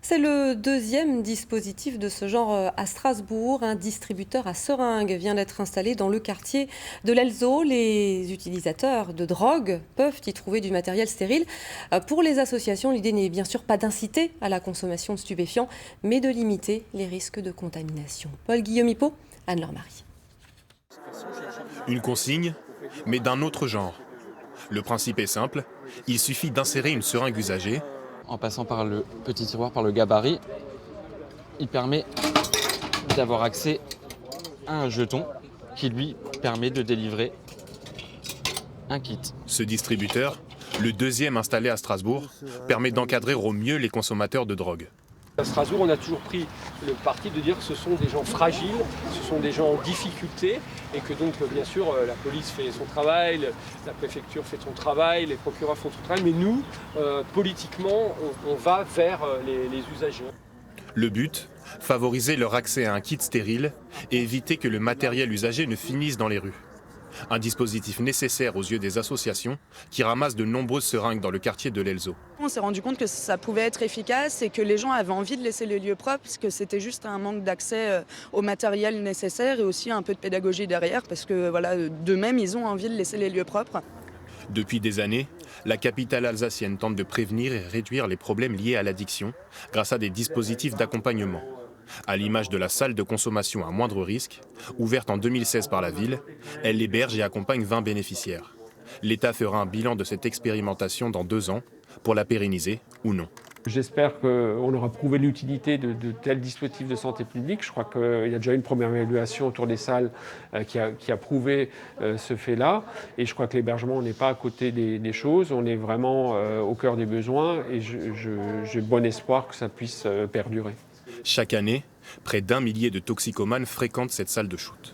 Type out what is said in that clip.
C'est le deuxième dispositif de ce genre à Strasbourg. Un distributeur à seringues vient d'être installé dans le quartier de l'Elzo. Les utilisateurs de drogue peuvent y trouver du matériel stérile. Pour les associations, l'idée n'est bien sûr pas d'inciter à la consommation de stupéfiants, mais de limiter les risques de contamination. Paul-Guillaume Hippo, Anne-Laure Marie. Une consigne, mais d'un autre genre. Le principe est simple, il suffit d'insérer une seringue usagée. En passant par le petit tiroir, par le gabarit, il permet d'avoir accès à un jeton qui lui permet de délivrer un kit. Ce distributeur, le deuxième installé à Strasbourg, permet d'encadrer au mieux les consommateurs de drogue. À Strasbourg, on a toujours pris le parti de dire que ce sont des gens fragiles, ce sont des gens en difficulté et que donc bien sûr la police fait son travail, la préfecture fait son travail, les procureurs font son travail, mais nous, politiquement, on va vers les usagers. Le but, favoriser leur accès à un kit stérile et éviter que le matériel usagé ne finisse dans les rues. Un dispositif nécessaire aux yeux des associations qui ramassent de nombreuses seringues dans le quartier de l'Elzo. On s'est rendu compte que ça pouvait être efficace et que les gens avaient envie de laisser les lieux propres parce que c'était juste un manque d'accès au matériel nécessaire et aussi un peu de pédagogie derrière parce que voilà, d'eux-mêmes, ils ont envie de laisser les lieux propres. Depuis des années, la capitale alsacienne tente de prévenir et réduire les problèmes liés à l'addiction grâce à des dispositifs d'accompagnement. À l'image de la salle de consommation à moindre risque, ouverte en 2016 par la ville, elle héberge et accompagne 20 bénéficiaires. L'État fera un bilan de cette expérimentation dans 2 ans pour la pérenniser ou non. J'espère qu'on aura prouvé l'utilité de tels dispositifs de santé publique. Je crois qu'il y a déjà une première évaluation autour des salles qui a prouvé ce fait-là. Et je crois que l'hébergement, on n'est pas à côté des choses. On est vraiment au cœur des besoins et j'ai bon espoir que ça puisse perdurer. Chaque année, près d'1 millier de toxicomanes fréquentent cette salle de shoot.